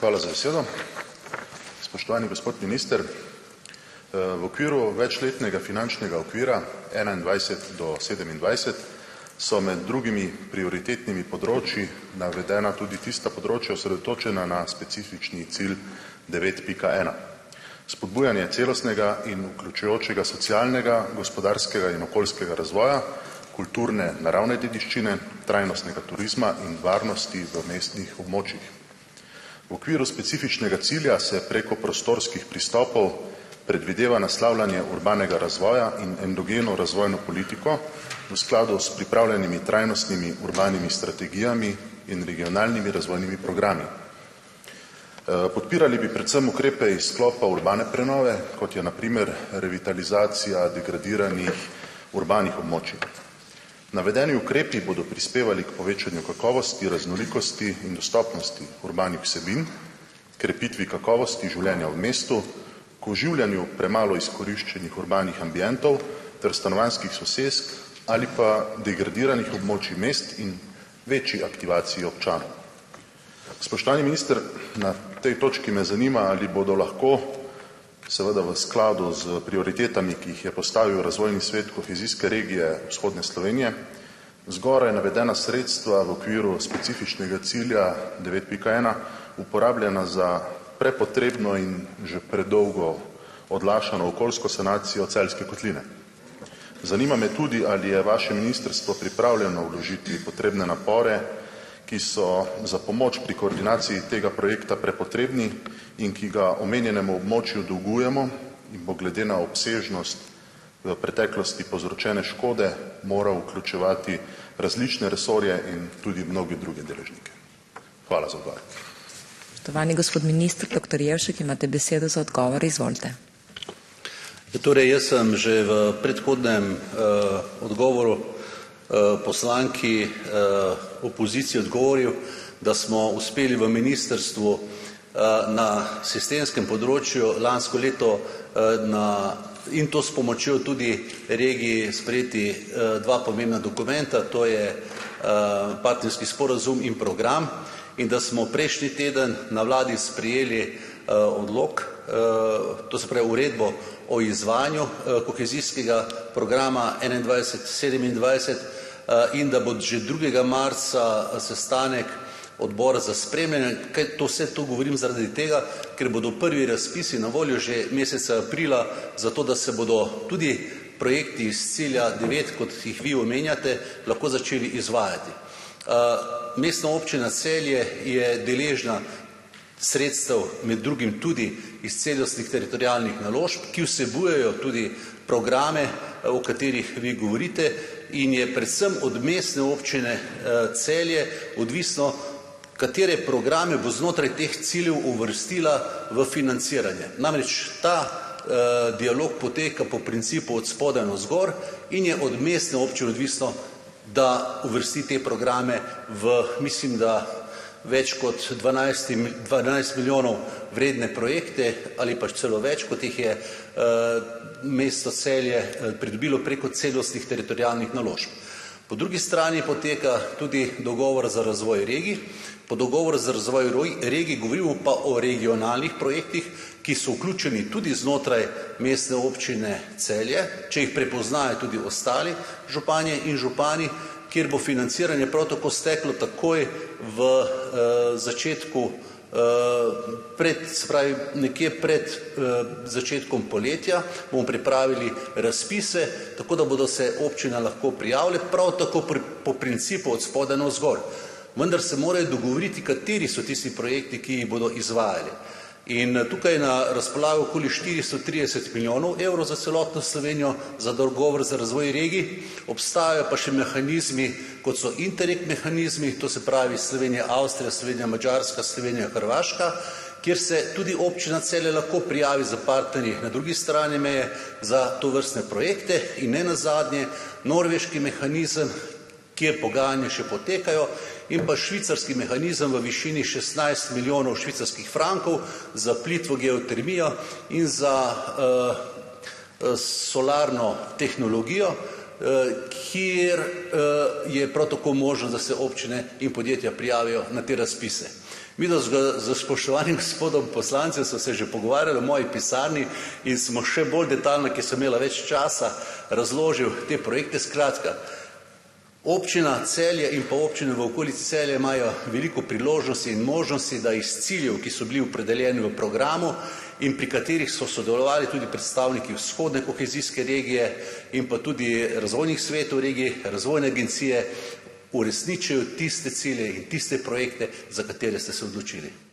Hvala za besedo. Spoštovani gospod minister, v okviru večletnega finančnega okvira 2021 do 2027 so med drugimi prioritetnimi področji navedena tudi tista področja osredotočena na specifični cilj 9.1. Spodbujanje celostnega in vključujočega socialnega, gospodarskega in okoljskega razvoja, kulturne naravne dediščine, trajnostnega turizma in varnosti v mestnih območjih. V okviru specifičnega cilja se preko prostorskih pristopov predvideva naslavljanje urbanega razvoja in endogeno razvojno politiko v skladu s pripravljenimi trajnostnimi urbanimi strategijami in regionalnimi razvojnimi programi. Podpirali bi predvsem ukrepe iz sklopa urbane prenove, kot je na primer revitalizacija degradiranih urbanih območij. Navedeni ukrepi bodo prispevali k povečanju kakovosti, raznolikosti in dostopnosti urbanih vsebin, krepitvi kakovosti življenja v mestu, k oživljanju premalo izkoriščenih urbanih ambientov ter stanovanjskih sosesk ali pa degradiranih območij mest in večji aktivaciji občanov. Spoštovani minister, na tej točki me zanima, ali bodo lahko, seveda v skladu z prioritetami, ki jih je postavil Razvojni svet kohezijske regije Vzhodne Slovenije, zgoraj navedena sredstva v okviru specifičnega cilja 9.1 uporabljena za prepotrebno in že predolgo odlašano okoljsko sanacijo Celjske kotline. Zanima me tudi, ali je vaše ministrstvo pripravljeno vložiti potrebne napore, ki so za pomoč pri koordinaciji tega projekta prepotrebni in ki ga omenjenemu območju dolgujemo in bo glede na obsežnost v preteklosti povzročene škode moral vključevati različne resorje in tudi mnoge druge deležnike. Hvala za odgovor. Spoštovani gospod minister, dr. Jevšek, imate besedo za odgovor, izvolite. Torej, jaz sem že v predhodnem odgovoru poslanki opozicije odgovoril, da smo uspeli v ministrstvu na sistemskem področju lansko leto in to s pomočjo tudi regiji sprejeti dva pomembna dokumenta, to je partnerski sporazum in program, in da smo prejšnji teden na vladi sprejeli odlok, to se pravi uredbo o izvajanju kohezijskega programa 2021-2027 in da bo že 2. marca sestanek odbora za spremljanje. Vse to govorim zaradi tega, ker bodo prvi razpisi na voljo že meseca aprila, zato da se bodo tudi projekti iz cilja 9, kot jih vi omenjate, lahko začeli izvajati. Mestna občina Celje je deležna sredstev med drugim tudi iz celostnih teritorialnih naložb, ki vsebujejo tudi programe, o katerih vi govorite, in je predvsem od mestne občine Celje odvisno, katere programe bo znotraj teh ciljev uvrstila v financiranje. Namreč ta dialog poteka po principu od spodaj navzgor in je od mestne občine odvisno, da uvrsti te programe v, mislim, da več kot 12 milijonov vredne projekte ali pa celo več, kot jih je mesto Celje pridobilo preko celostnih teritorialnih naložb. Po drugi strani poteka tudi dogovor za razvoj regij. Po dogovoru za razvoj regij govorimo pa o regionalnih projektih, ki so vključeni tudi znotraj mestne občine Celje, če jih prepoznajo tudi ostali županje in župani, kjer bo financiranje prav tako steklo takoj v začetku, nekje pred začetkom poletja, bomo pripravili razpise, tako da bodo se občine lahko prijavile, prav tako po principu od spodaj navzgor. Vendar se morajo dogovoriti, kateri so tisti projekti, ki jih bodo izvajali. In tukaj je na razpolago okoli 430 milijonov evrov za celotno Slovenijo za dogovor za razvoj regij. Obstajajo pa še mehanizmi, kot so Interreg mehanizmi, to se pravi Slovenija, Avstrija, Slovenija, Madžarska, Slovenija, Hrvaška, kjer se tudi občina Celje lahko prijavi za partnerji na drugi strani meje za tovrstne projekte, in ne nazadnje norveški mehanizem, kjer pogajanja še potekajo, in pa švicarski mehanizem v višini 16 milijonov švicarskih frankov za plitvo geotermijo in za solarno tehnologijo, kjer je prav tako možno, da se občine in podjetja prijavijo na te razpise. Mi z spoštovanim gospodom poslancem smo se že pogovarjali v moji pisarni in smo še bolj detaljno, ki sem imela več časa, razložil te projekte. Skratka, občina Celje in pa občine v okolici Celja imajo veliko priložnosti in možnosti, da iz ciljev, ki so bili opredeljeni v programu in pri katerih so sodelovali tudi predstavniki vzhodne kohezijske regije in pa tudi razvojnih svetov regij, razvojne agencije, uresničijo tiste cilje in tiste projekte, za katere ste se odločili.